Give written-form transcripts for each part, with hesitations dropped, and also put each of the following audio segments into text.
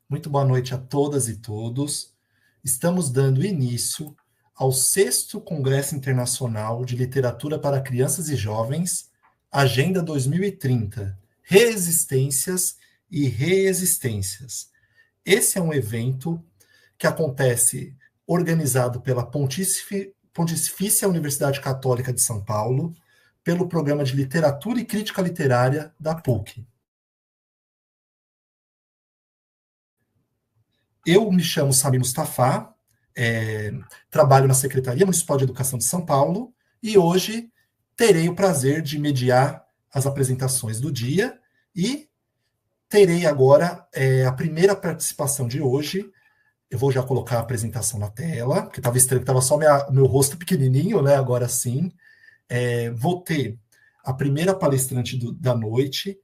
Muito boa noite a todas e todos. Estamos dando início ao 6º Congresso Internacional de Literatura para Crianças e Jovens, Agenda 2030, Resistências e Reexistências. Esse é um evento que acontece organizado pela Pontifícia Universidade Católica de São Paulo, pelo Programa de Literatura e Crítica Literária da PUC. Eu me chamo Samir Mustafa, trabalho na Secretaria Municipal de Educação de São Paulo e hoje terei o prazer de mediar as apresentações do dia e terei agora a primeira participação de hoje. Eu vou já colocar a apresentação na tela, porque estava estranho, estava só meu rosto pequenininho, né? Agora sim. Vou ter a primeira palestrante da noite,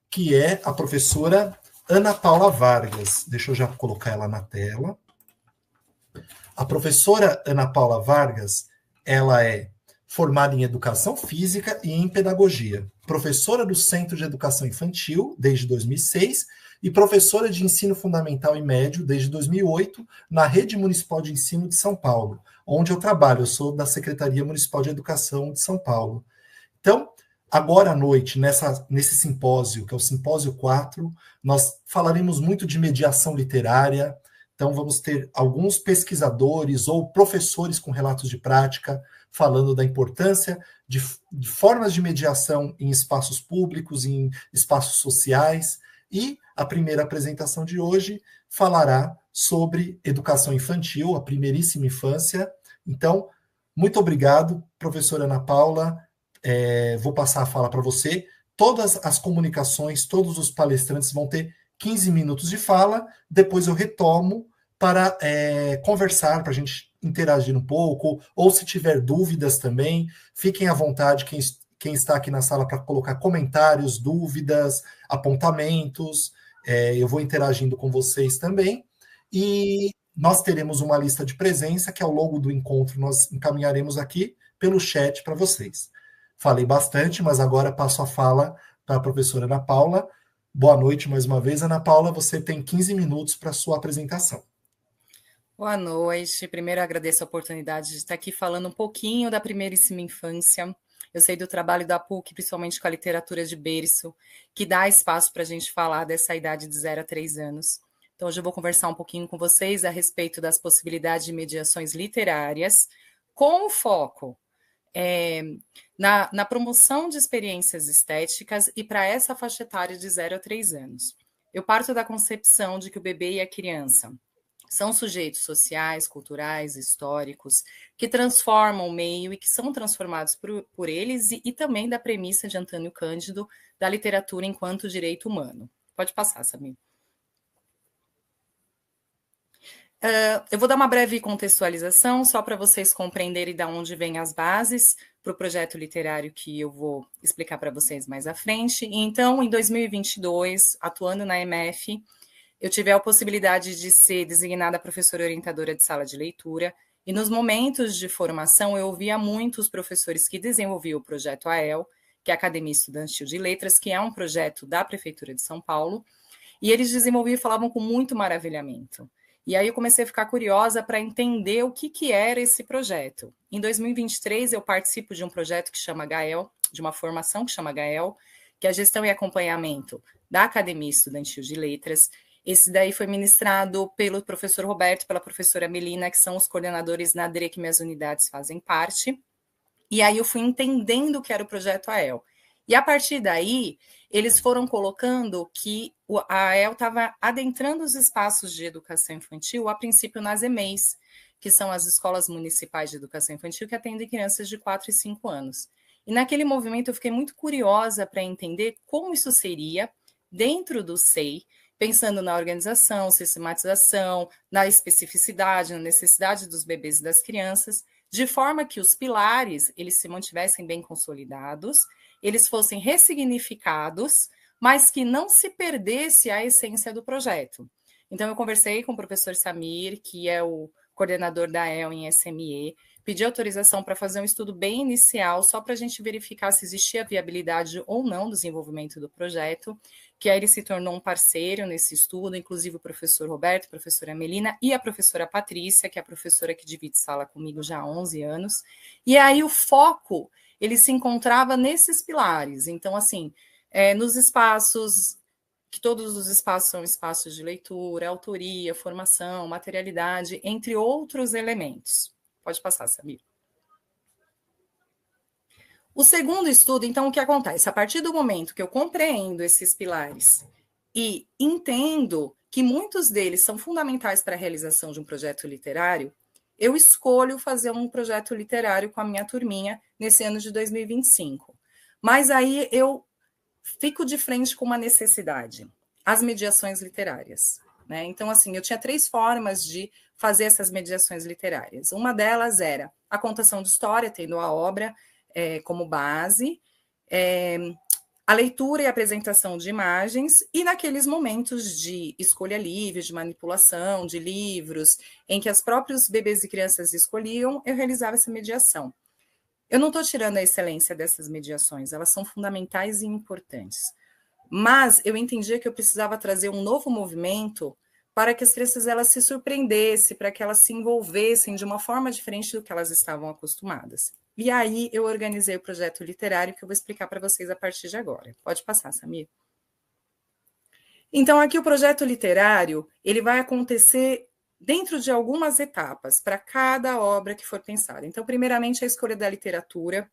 que é a professora Ana Paula Vargas. Deixa eu já colocar ela na tela. A professora Ana Paula Vargas, ela é formada em Educação Física e em Pedagogia, professora do Centro de Educação Infantil desde 2006 e professora de Ensino Fundamental e Médio desde 2008 na Rede Municipal de Ensino de São Paulo, onde eu trabalho. Eu sou da Secretaria Municipal de Educação de São Paulo. Então, agora à noite, nesse simpósio, que é o Simpósio 4, nós falaremos muito de mediação literária. Então, vamos ter alguns pesquisadores ou professores com relatos de prática falando da importância de formas de mediação em espaços públicos, em espaços sociais. E a primeira apresentação de hoje falará sobre educação infantil, a primeiríssima infância. Então, muito obrigado, professora Ana Paula. Vou passar a fala para você. Todas as comunicações, todos os palestrantes vão ter 15 minutos de fala, depois eu retomo para conversar, para a gente interagir um pouco, ou se tiver dúvidas também, fiquem à vontade, quem está aqui na sala, para colocar comentários, dúvidas, apontamentos. Eu vou interagindo com vocês também, e nós teremos uma lista de presença, que ao longo do encontro nós encaminharemos aqui pelo chat para vocês. Falei bastante, mas agora passo a fala para a professora Ana Paula. Boa noite mais uma vez, Ana Paula. Você tem 15 minutos para a sua apresentação. Boa noite. Primeiro, agradeço a oportunidade de estar aqui falando um pouquinho da primeiríssima infância. Eu sei do trabalho da PUC, principalmente com a literatura de berço, que dá espaço para a gente falar dessa idade de 0 a 3 anos. Então, hoje eu vou conversar um pouquinho com vocês a respeito das possibilidades de mediações literárias, com o foco na promoção de experiências estéticas e para essa faixa etária de 0 a 3 anos. Eu parto da concepção de que o bebê e a criança são sujeitos sociais, culturais, históricos, que transformam o meio e que são transformados por eles, e também da premissa de Antônio Cândido da literatura enquanto direito humano. Pode passar, Samir. Eu vou dar uma breve contextualização, só para vocês compreenderem de onde vêm as bases para o projeto literário que eu vou explicar para vocês mais à frente. Então, em 2022, atuando na MF, eu tive a possibilidade de ser designada professora orientadora de sala de leitura, e nos momentos de formação eu ouvia muitos professores que desenvolviam o projeto AEL, que é a Academia Estudantil de Letras, que é um projeto da Prefeitura de São Paulo, e eles desenvolviam e falavam com muito maravilhamento. E aí eu comecei a ficar curiosa para entender o que era esse projeto. Em 2023 eu participo de um projeto que chama GAEL, de uma formação que chama GAEL, que é a gestão e acompanhamento da Academia Estudantil de Letras. Esse daí foi ministrado pelo professor Roberto e pela professora Melina, que são os coordenadores na DRE, que minhas unidades fazem parte. E aí eu fui entendendo o que era o projeto AEL. E a partir daí, eles foram colocando que a AEL estava adentrando os espaços de educação infantil, a princípio nas EMEIs, que são as escolas municipais de educação infantil que atendem crianças de 4 e 5 anos. E naquele movimento eu fiquei muito curiosa para entender como isso seria dentro do SEI, pensando na organização, sistematização, na especificidade, na necessidade dos bebês e das crianças, de forma que os pilares eles se mantivessem bem consolidados, eles fossem ressignificados, mas que não se perdesse a essência do projeto. Então, eu conversei com o professor Samir, que é o coordenador da EL em SME, pedi autorização para fazer um estudo bem inicial, só para a gente verificar se existia viabilidade ou não do desenvolvimento do projeto. que aí ele se tornou um parceiro nesse estudo, inclusive o professor Roberto, a professora Melina e a professora Patrícia, que é a professora que divide sala comigo já há 11 anos. E aí o foco, ele se encontrava nesses pilares. Então, assim, nos espaços, que todos os espaços são espaços de leitura, autoria, formação, materialidade, entre outros elementos. Pode passar, Samir. O segundo estudo, então, o que acontece? A partir do momento que eu compreendo esses pilares e entendo que muitos deles são fundamentais para a realização de um projeto literário, eu escolho fazer um projeto literário com a minha turminha nesse ano de 2025. Mas aí eu fico de frente com uma necessidade, as mediações literárias. Né? Então, assim, eu tinha 3 formas de fazer essas mediações literárias. Uma delas era a contação de história, tendo a obra como base, a leitura e apresentação de imagens, e naqueles momentos de escolha livre, de manipulação de livros, em que os próprios bebês e crianças escolhiam, eu realizava essa mediação. Eu não estou tirando a excelência dessas mediações, elas são fundamentais e importantes. Mas eu entendia que eu precisava trazer um novo movimento para que as crianças elas se surpreendessem, para que elas se envolvessem de uma forma diferente do que elas estavam acostumadas. E aí eu organizei o projeto literário que eu vou explicar para vocês a partir de agora. Pode passar, Samir. Então, aqui o projeto literário, ele vai acontecer dentro de algumas etapas, para cada obra que for pensada. Então, primeiramente, a escolha da literatura,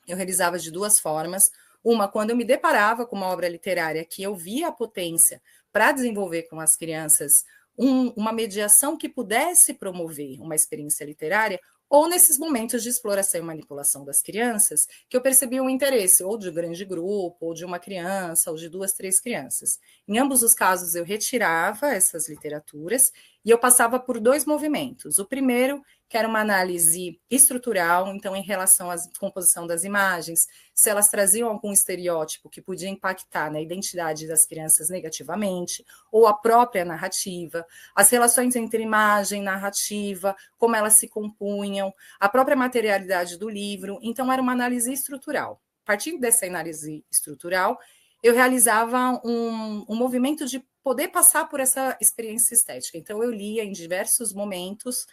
eu realizava de 2 formas. Uma, quando eu me deparava com uma obra literária que eu via a potência para desenvolver com as crianças uma mediação que pudesse promover uma experiência literária, ou nesses momentos de exploração e manipulação das crianças, que eu percebia um interesse, ou de um grande grupo, ou de uma criança, ou de 2, 3 crianças. Em ambos os casos, eu retirava essas literaturas e eu passava por 2 movimentos. O primeiro, que era uma análise estrutural, então, em relação à composição das imagens, se elas traziam algum estereótipo que podia impactar na identidade das crianças negativamente, ou a própria narrativa, as relações entre imagem, narrativa, como elas se compunham, a própria materialidade do livro. Então, era uma análise estrutural. A partir dessa análise estrutural, eu realizava um movimento de poder passar por essa experiência estética. Então, eu lia em diversos momentos,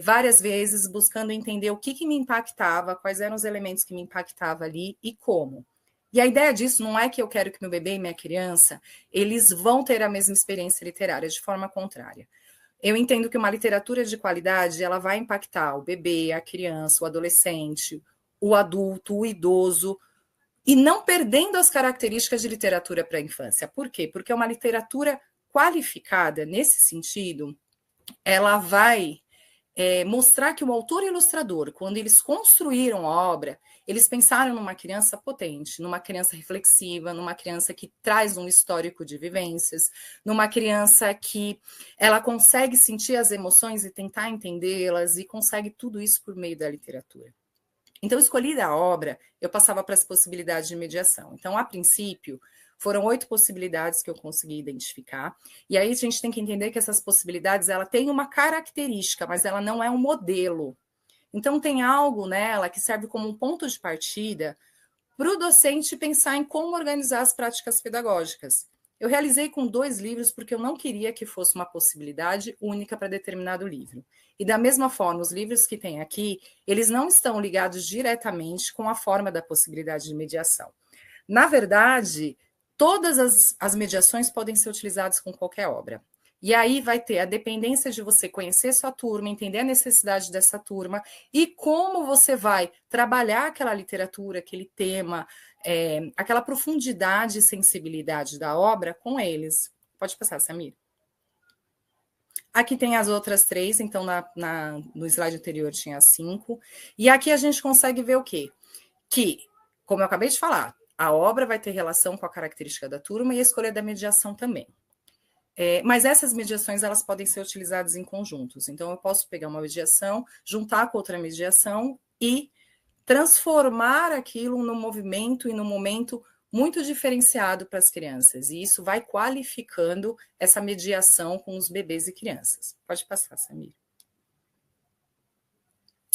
várias vezes, buscando entender o que me impactava, quais eram os elementos que me impactavam ali e como. E a ideia disso não é que eu quero que meu bebê e minha criança, eles vão ter a mesma experiência literária, de forma contrária. Eu entendo que uma literatura de qualidade, ela vai impactar o bebê, a criança, o adolescente, o adulto, o idoso, e não perdendo as características de literatura para a infância. Por quê? Porque uma literatura qualificada, nesse sentido, ela vai mostrar que o autor e o ilustrador, quando eles construíram a obra, eles pensaram numa criança potente, numa criança reflexiva, numa criança que traz um histórico de vivências, numa criança que ela consegue sentir as emoções e tentar entendê-las, e consegue tudo isso por meio da literatura. Então, escolhida a obra, eu passava para as possibilidades de mediação. Então, a princípio, foram 8 possibilidades que eu consegui identificar. E aí a gente tem que entender que essas possibilidades, ela tem uma característica, mas ela não é um modelo. Então, tem algo nela que serve como um ponto de partida para o docente pensar em como organizar as práticas pedagógicas. Eu realizei com 2 livros porque eu não queria que fosse uma possibilidade única para determinado livro. E da mesma forma, os livros que tem aqui, eles não estão ligados diretamente com a forma da possibilidade de mediação. Na verdade, todas as mediações podem ser utilizadas com qualquer obra. E aí vai ter a dependência de você conhecer sua turma, entender a necessidade dessa turma e como você vai trabalhar aquela literatura, aquele tema, aquela profundidade e sensibilidade da obra com eles. Pode passar, Samir. Aqui tem as outras 3, então no slide anterior tinha 5. E aqui a gente consegue ver o quê? Que, como eu acabei de falar, a obra vai ter relação com a característica da turma e a escolha da mediação também. Mas essas mediações, elas podem ser utilizadas em conjuntos. Então, eu posso pegar uma mediação, juntar com outra mediação e transformar aquilo num movimento e num momento muito diferenciado para as crianças. E isso vai qualificando essa mediação com os bebês e crianças. Pode passar, Samir.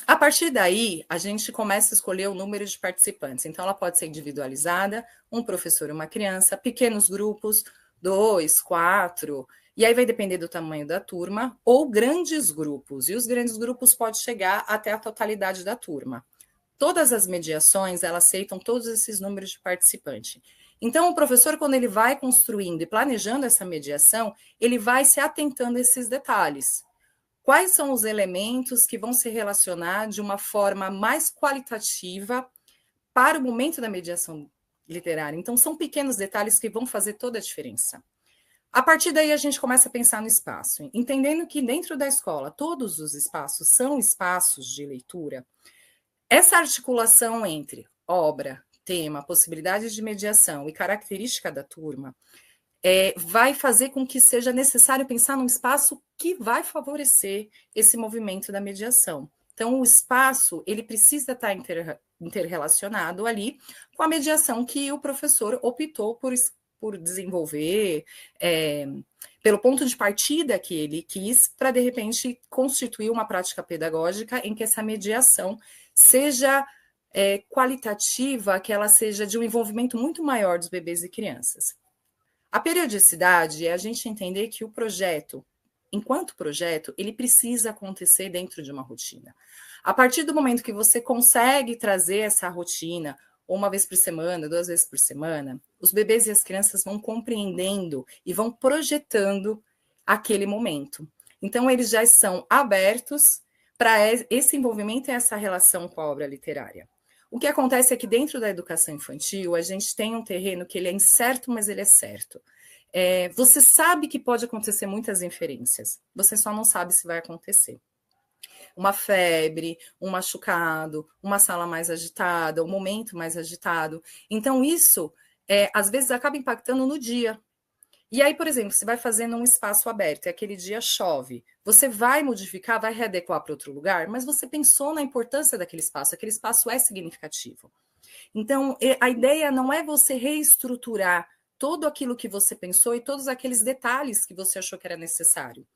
A partir daí, a gente começa a escolher o número de participantes. Então, ela pode ser individualizada, um professor e uma criança, pequenos grupos, 2, 4, e aí vai depender do tamanho da turma, ou grandes grupos. E os grandes grupos podem chegar até a totalidade da turma. Todas as mediações, elas aceitam todos esses números de participante. Então, o professor, quando ele vai construindo e planejando essa mediação, ele vai se atentando a esses detalhes. Quais são os elementos que vão se relacionar de uma forma mais qualitativa para o momento da mediação literária? Então, são pequenos detalhes que vão fazer toda a diferença. A partir daí, a gente começa a pensar no espaço, entendendo que dentro da escola, todos os espaços são espaços de leitura. Essa articulação entre obra, tema, possibilidades de mediação e característica da turma vai fazer com que seja necessário pensar num espaço que vai favorecer esse movimento da mediação. Então, o espaço ele precisa estar interrelacionado ali com a mediação que o professor optou por desenvolver, pelo ponto de partida que ele quis, para, de repente, constituir uma prática pedagógica em que essa mediação seja qualitativa, que ela seja de um envolvimento muito maior dos bebês e crianças. A periodicidade é a gente entender que o projeto, enquanto projeto, ele precisa acontecer dentro de uma rotina. A partir do momento que você consegue trazer essa rotina, uma vez por semana, 2 vezes por semana, os bebês e as crianças vão compreendendo e vão projetando aquele momento. Então, eles já são abertos para esse envolvimento e essa relação com a obra literária. O que acontece é que dentro da educação infantil, a gente tem um terreno que ele é incerto, mas ele é certo. Você sabe que pode acontecer muitas inferências, você só não sabe se vai acontecer. Uma febre, um machucado, uma sala mais agitada, um momento mais agitado. Então, isso, às vezes, acaba impactando no dia. E aí, por exemplo, você vai fazendo um espaço aberto e aquele dia chove, você vai modificar, vai readequar para outro lugar, mas você pensou na importância daquele espaço, aquele espaço é significativo. Então, a ideia não é você reestruturar tudo aquilo que você pensou e todos aqueles detalhes que você achou que era necessário,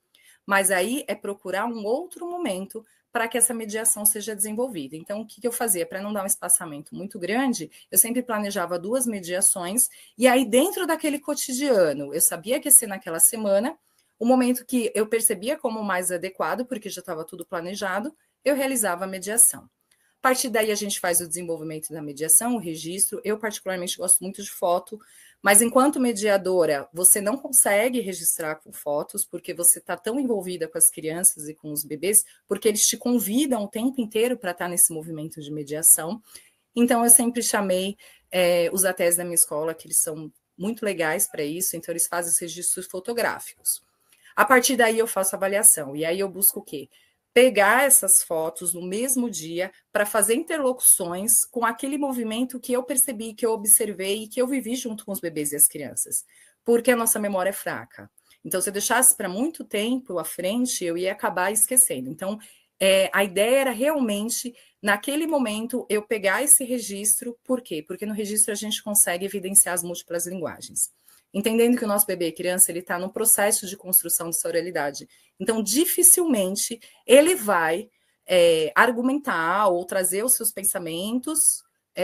mas aí é procurar um outro momento para que essa mediação seja desenvolvida. Então, o que eu fazia? Para não dar um espaçamento muito grande, eu sempre planejava 2 mediações, e aí dentro daquele cotidiano, eu sabia que ia ser naquela semana, o momento que eu percebia como mais adequado, porque já estava tudo planejado, eu realizava a mediação. A partir daí, a gente faz o desenvolvimento da mediação, o registro. Eu, particularmente, gosto muito de foto, mas enquanto mediadora, você não consegue registrar com fotos, porque você está tão envolvida com as crianças e com os bebês, porque eles te convidam o tempo inteiro para estar nesse movimento de mediação. Então, eu sempre chamei os ATEs da minha escola, que eles são muito legais para isso, então eles fazem os registros fotográficos. A partir daí, eu faço a avaliação, e aí eu busco o quê? Pegar essas fotos no mesmo dia para fazer interlocuções com aquele movimento que eu percebi, que eu observei e que eu vivi junto com os bebês e as crianças, porque a nossa memória é fraca. Então, se eu deixasse para muito tempo à frente, eu ia acabar esquecendo. Então, a ideia era realmente, naquele momento, eu pegar esse registro. Por quê? Porque no registro a gente consegue evidenciar as múltiplas linguagens. Entendendo que o nosso bebê e criança, ele está no processo de construção de sua oralidade. Então, dificilmente ele vai argumentar ou trazer os seus pensamentos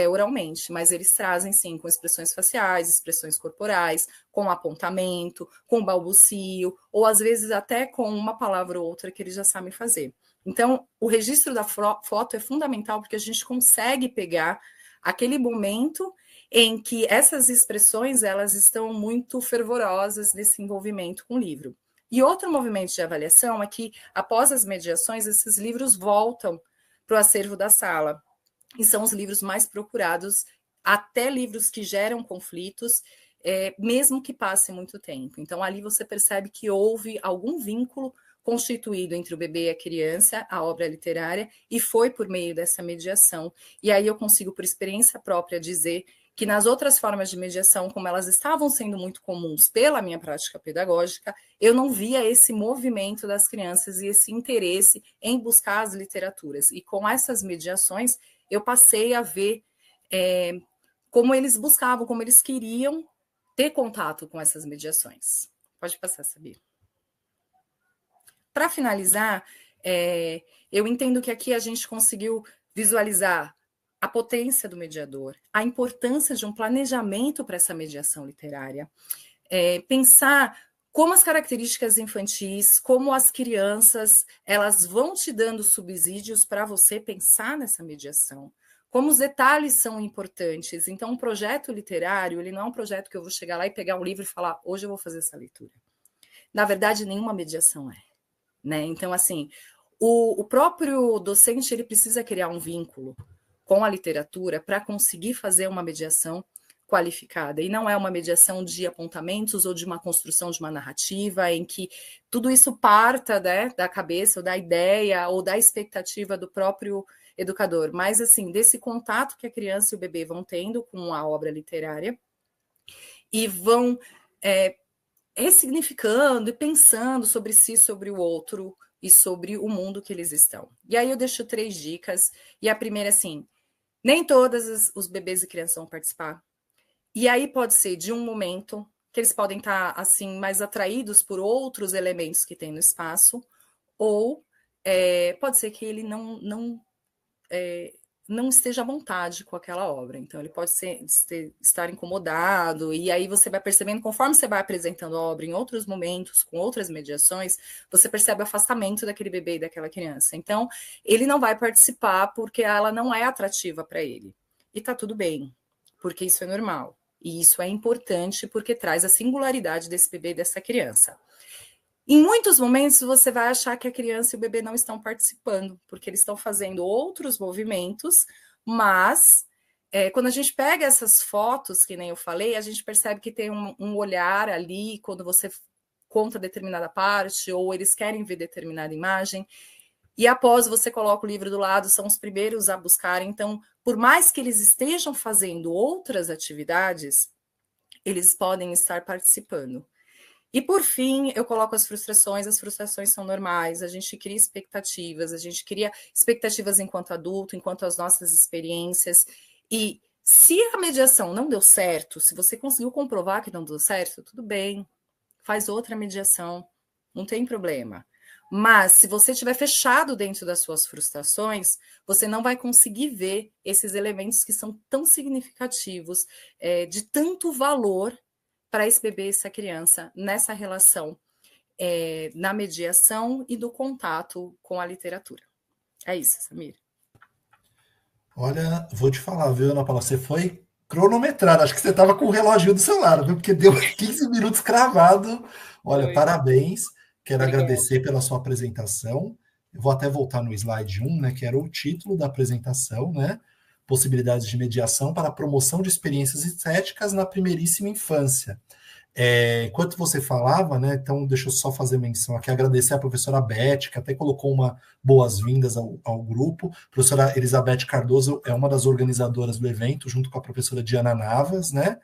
oralmente, mas eles trazem, sim, com expressões faciais, expressões corporais, com apontamento, com balbucio, ou às vezes até com uma palavra ou outra que eles já sabem fazer. Então, o registro da foto é fundamental porque a gente consegue pegar aquele momento em que essas expressões elas estão muito fervorosas nesse envolvimento com o livro. E outro movimento de avaliação é que, após as mediações, esses livros voltam para o acervo da sala, e são os livros mais procurados, até livros que geram conflitos, mesmo que passe muito tempo. Então, ali você percebe que houve algum vínculo constituído entre o bebê e a criança, a obra literária, e foi por meio dessa mediação. E aí eu consigo, por experiência própria, dizer que nas outras formas de mediação, como elas estavam sendo muito comuns pela minha prática pedagógica, eu não via esse movimento das crianças e esse interesse em buscar as literaturas. E com essas mediações, eu passei a ver como eles buscavam, como eles queriam ter contato com essas mediações. Pode passar, Sabir. Para finalizar, Eu entendo que aqui a gente conseguiu visualizar a potência do mediador, a importância de um planejamento para essa mediação literária, pensar como as características infantis, como as crianças, elas vão te dando subsídios para você pensar nessa mediação, como os detalhes são importantes. Então, um projeto literário, ele não é um projeto que eu vou chegar lá e pegar um livro e falar, hoje eu vou fazer essa leitura. Na verdade, nenhuma mediação é, né? Então, assim, o próprio docente, ele precisa criar um vínculo com a literatura para conseguir fazer uma mediação qualificada. E não é uma mediação de apontamentos ou de uma construção de uma narrativa em que tudo isso parta, né, da cabeça ou da ideia ou da expectativa do próprio educador, mas assim, desse contato que a criança e o bebê vão tendo com a obra literária e vão ressignificando e pensando sobre si, sobre o outro e sobre o mundo que eles estão. E aí eu deixo 3 dicas, e a primeira, assim, nem todos os bebês e crianças vão participar. E aí pode ser de um momento que eles podem estar assim mais atraídos por outros elementos que tem no espaço, ou pode ser que ele não esteja à vontade com aquela obra. Então, ele pode estar incomodado, e aí você vai percebendo, conforme você vai apresentando a obra em outros momentos, com outras mediações, você percebe o afastamento daquele bebê e daquela criança. Então, ele não vai participar porque ela não é atrativa para ele. E tá tudo bem, porque isso é normal. E isso é importante porque traz a singularidade desse bebê e dessa criança. Em muitos momentos, você vai achar que a criança e o bebê não estão participando, porque eles estão fazendo outros movimentos, mas quando a gente pega essas fotos, que nem eu falei, a gente percebe que tem um olhar ali, quando você conta determinada parte, ou eles querem ver determinada imagem, e após você coloca o livro do lado, são os primeiros a buscar. Então, por mais que eles estejam fazendo outras atividades, eles podem estar participando. E, por fim, eu coloco as frustrações são normais, a gente cria expectativas enquanto adulto, enquanto as nossas experiências, e se a mediação não deu certo, se você conseguiu comprovar que não deu certo, tudo bem, faz outra mediação, não tem problema. Mas, se você estiver fechado dentro das suas frustrações, você não vai conseguir ver esses elementos que são tão significativos, de tanto valor para esse bebê e essa criança nessa relação, na mediação e do contato com a literatura. É isso, Samir. Olha, vou te falar, viu, Ana Paula? Você foi cronometrada. Acho que você estava com o reloginho do celular, viu? Porque deu 15 minutos cravado. Olha, parabéns. Quero agradecer pela sua apresentação. Eu vou até voltar no slide 1, né, que era o título da apresentação, né? Possibilidades de mediação para a promoção de experiências estéticas na primeiríssima infância. Enquanto você falava, né, então deixa eu só fazer menção aqui, agradecer a professora Beth, que até colocou uma boas-vindas ao grupo. A professora Elizabeth Cardoso é uma das organizadoras do evento, junto com a professora Diana Navas, né?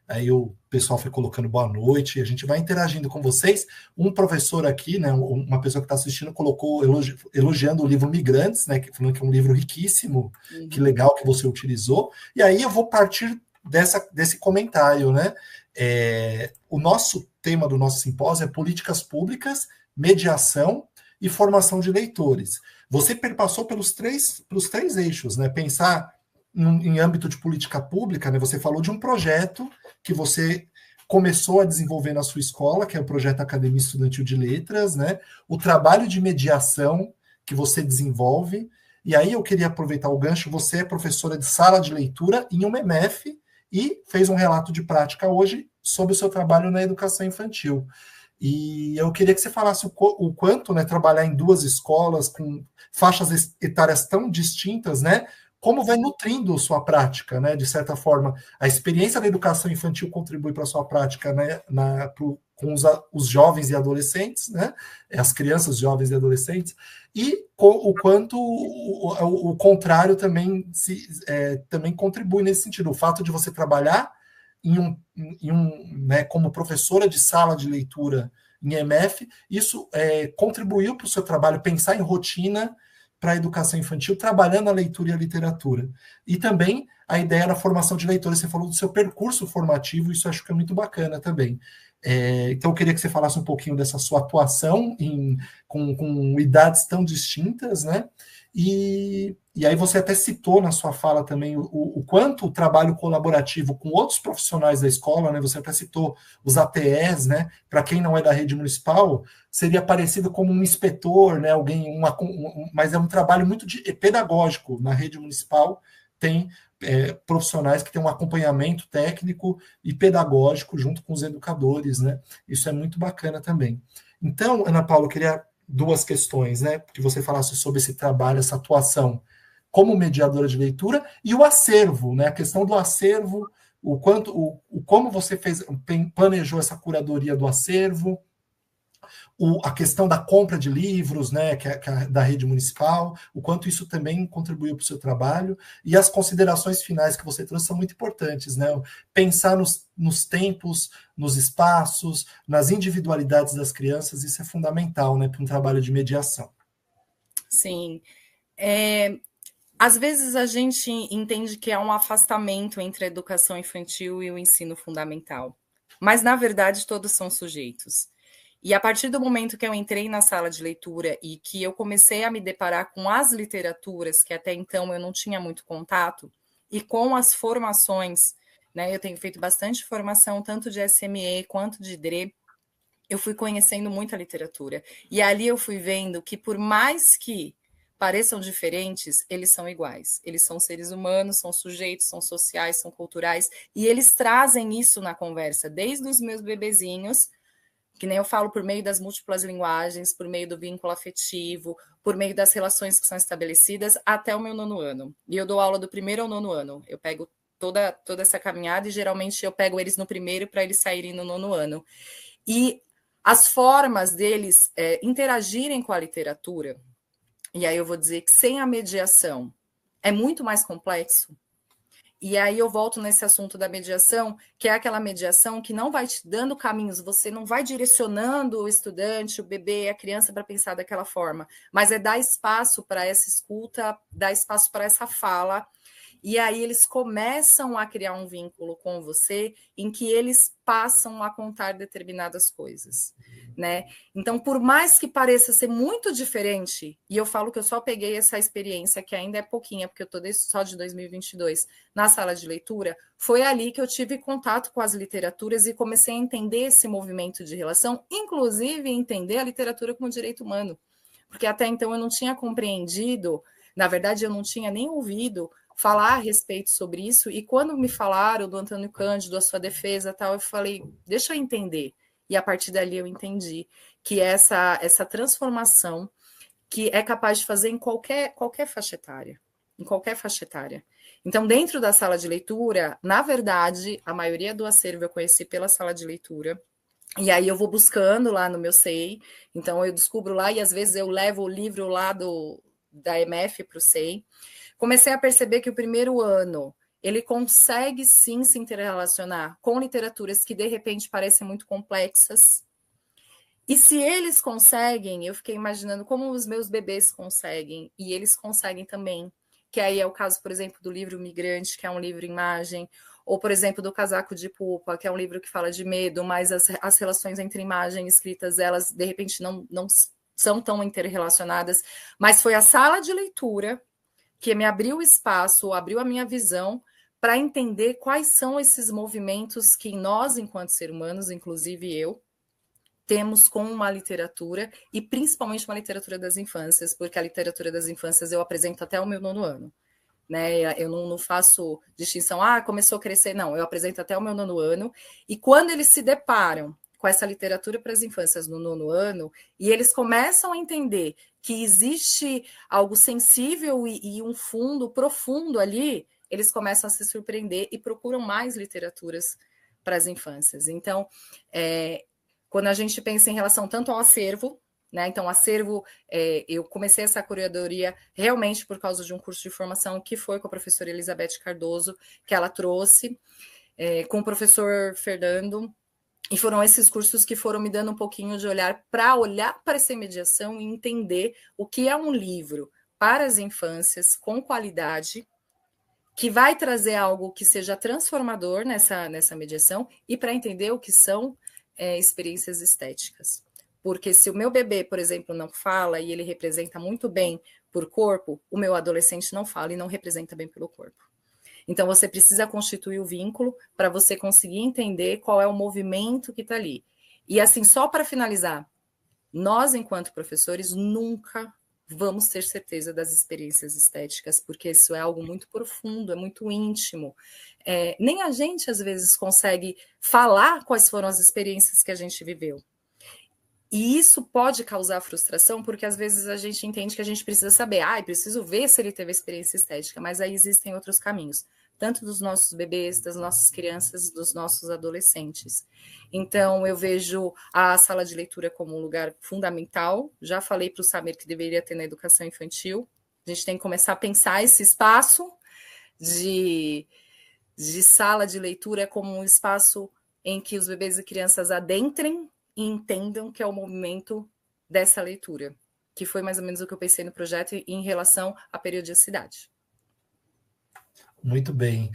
Aí o pessoal foi colocando boa noite, e a gente vai interagindo com vocês. Um professor aqui, né, uma pessoa que está assistindo, colocou elogiando o livro Migrantes, né, falando que é um livro riquíssimo, que legal que você utilizou. E aí eu vou partir desse comentário, né? O nosso tema do nosso simpósio é políticas públicas, mediação e formação de leitores. Você perpassou pelos três eixos, né? Pensar em âmbito de política pública, né? Você falou de um projeto que você começou a desenvolver na sua escola, que é o projeto Academia Estudantil de Letras, né? O trabalho de mediação que você desenvolve. E aí eu queria aproveitar o gancho, você é professora de sala de leitura em uma EMF e fez um relato de prática hoje sobre o seu trabalho na educação infantil. E eu queria que você falasse o quanto, né, trabalhar em 2 escolas com faixas etárias tão distintas, né, como vai nutrindo sua prática, né, de certa forma. A experiência da educação infantil contribui para a sua prática, né, com os jovens e adolescentes, né, as crianças, jovens e adolescentes, e o quanto o contrário também também contribui nesse sentido. O fato de você trabalhar né, como professora de sala de leitura em EMF, isso contribuiu para o seu trabalho, pensar em rotina para a educação infantil, trabalhando a leitura e a literatura. E também a ideia da formação de leitores, você falou do seu percurso formativo, isso eu acho que é muito bacana também. Então, eu queria que você falasse um pouquinho dessa sua atuação com idades tão distintas, né? E aí você até citou na sua fala também o quanto o trabalho colaborativo com outros profissionais da escola, né? Você até citou os ATEs, né? Para quem não é da rede municipal, seria parecido como um inspetor, né? Alguém, mas é um trabalho muito pedagógico. Na rede municipal tem profissionais que têm um acompanhamento técnico e pedagógico junto com os educadores, né? Isso é muito bacana também. Então, Ana Paula, eu queria duas questões, né? Que você falasse sobre esse trabalho, essa atuação como mediadora de leitura e o acervo, né? A questão do acervo, como você planejou essa curadoria do acervo, a questão da compra de livros, né, que é da rede municipal, o quanto isso também contribuiu para o seu trabalho, e as considerações finais que você trouxe são muito importantes, né? Pensar nos tempos, nos espaços, nas individualidades das crianças, isso é fundamental, né, para um trabalho de mediação. Sim. Às vezes a gente entende que há um afastamento entre a educação infantil e o ensino fundamental, mas na verdade todos são sujeitos. E a partir do momento que eu entrei na sala de leitura e que eu comecei a me deparar com as literaturas, que até então eu não tinha muito contato, e com as formações, né? Eu tenho feito bastante formação, tanto de SME quanto de DRE, eu fui conhecendo muita literatura. E ali eu fui vendo que, por mais que pareçam diferentes, eles são iguais. Eles são seres humanos, são sujeitos, são sociais, são culturais, e eles trazem isso na conversa, desde os meus bebezinhos, que nem eu falo, por meio das múltiplas linguagens, por meio do vínculo afetivo, por meio das relações que são estabelecidas, até o meu 9º ano. E eu dou aula do 1º ao 9º ano. Eu pego toda essa caminhada e geralmente eu pego eles no 1º para eles saírem no 9º ano. E as formas deles interagirem com a literatura, e aí eu vou dizer que sem a mediação é muito mais complexo. E aí eu volto nesse assunto da mediação, que é aquela mediação que não vai te dando caminhos, você não vai direcionando o estudante, o bebê, a criança para pensar daquela forma, mas é dar espaço para essa escuta, dar espaço para essa fala, e aí eles começam a criar um vínculo com você em que eles passam a contar determinadas coisas, né? Então, por mais que pareça ser muito diferente, e eu falo que eu só peguei essa experiência, que ainda é pouquinha, porque eu estou só de 2022, na sala de leitura, foi ali que eu tive contato com as literaturas e comecei a entender esse movimento de relação, inclusive entender a literatura como direito humano, porque até então eu não tinha compreendido, na verdade eu não tinha nem ouvido falar a respeito sobre isso, e quando me falaram do Antônio Cândido, a sua defesa tal, eu falei, deixa eu entender. E a partir dali eu entendi que essa transformação que é capaz de fazer em qualquer faixa etária. Em qualquer faixa etária. Então, dentro da sala de leitura, na verdade, a maioria do acervo eu conheci pela sala de leitura. E aí eu vou buscando lá no meu SEI. Então, eu descubro lá e às vezes eu levo o livro lá da MF para o SEI. Comecei a perceber que o 1º ano ele consegue sim se interrelacionar com literaturas que de repente parecem muito complexas. E se eles conseguem, eu fiquei imaginando como os meus bebês conseguem, e eles conseguem também, que aí é o caso, por exemplo, do livro Migrante, que é um livro imagem, ou, por exemplo, do Casaco de Pupa, que é um livro que fala de medo, mas as relações entre imagem e escritas, elas, de repente, não são tão interrelacionadas, mas foi a sala de leitura que me abriu o espaço, abriu a minha visão para entender quais são esses movimentos que nós, enquanto seres humanos, inclusive eu, temos com uma literatura, e principalmente uma literatura das infâncias, porque a literatura das infâncias eu apresento até o meu 9º ano. Né? Eu não faço distinção, começou a crescer, não, eu apresento até o meu 9º ano, e quando eles se deparam com essa literatura para as infâncias no 9º ano, e eles começam a entender que existe algo sensível e um fundo profundo ali, eles começam a se surpreender e procuram mais literaturas para as infâncias. Então, quando a gente pensa em relação tanto ao acervo, né? Então, acervo, eu comecei essa curadoria realmente por causa de um curso de formação que foi com a professora Elizabeth Cardoso, que ela trouxe, com o professor Fernando, e foram esses cursos que foram me dando um pouquinho de olhar para essa mediação e entender o que é um livro para as infâncias com qualidade, que vai trazer algo que seja transformador nessa mediação, e para entender o que são experiências estéticas. Porque se o meu bebê, por exemplo, não fala e ele representa muito bem por corpo, o meu adolescente não fala e não representa bem pelo corpo. Então, você precisa constituir o vínculo para você conseguir entender qual é o movimento que está ali. E assim, só para finalizar, nós, enquanto professores, nunca vamos ter certeza das experiências estéticas, porque isso é algo muito profundo, é muito íntimo. Nem a gente, às vezes, consegue falar quais foram as experiências que a gente viveu. E isso pode causar frustração, porque às vezes a gente entende que a gente precisa saber, preciso ver se ele teve experiência estética, mas aí existem outros caminhos, tanto dos nossos bebês, das nossas crianças, dos nossos adolescentes. Então, eu vejo a sala de leitura como um lugar fundamental. Já falei para o Samir que deveria ter na educação infantil. A gente tem que começar a pensar esse espaço de sala de leitura como um espaço em que os bebês e crianças adentrem e entendam que é o movimento dessa leitura, que foi mais ou menos o que eu pensei no projeto em relação à periodicidade. Muito bem.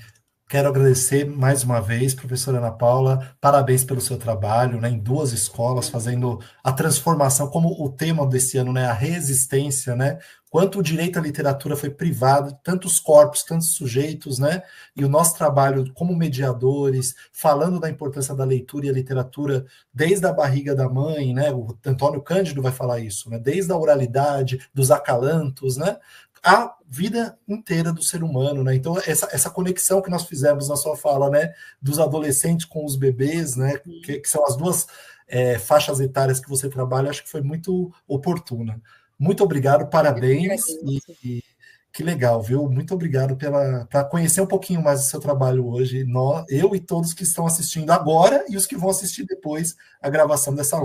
Quero agradecer mais uma vez, professora Ana Paula, parabéns pelo seu trabalho, né, em 2 escolas, fazendo a transformação, como o tema desse ano, né, a resistência, né, quanto o direito à literatura foi privado, tantos corpos, tantos sujeitos, né, e o nosso trabalho como mediadores, falando da importância da leitura e a literatura desde a barriga da mãe, né, o Antônio Cândido vai falar isso, né, desde a oralidade, dos acalantos, né, a vida inteira do ser humano, né? Então, essa conexão que nós fizemos na sua fala, né, dos adolescentes com os bebês, né, que são as 2 faixas etárias que você trabalha, acho que foi muito oportuna. Muito obrigado, parabéns, e que legal, viu? Muito obrigado para conhecer um pouquinho mais do seu trabalho hoje, eu e todos que estão assistindo agora e os que vão assistir depois a gravação dessa live.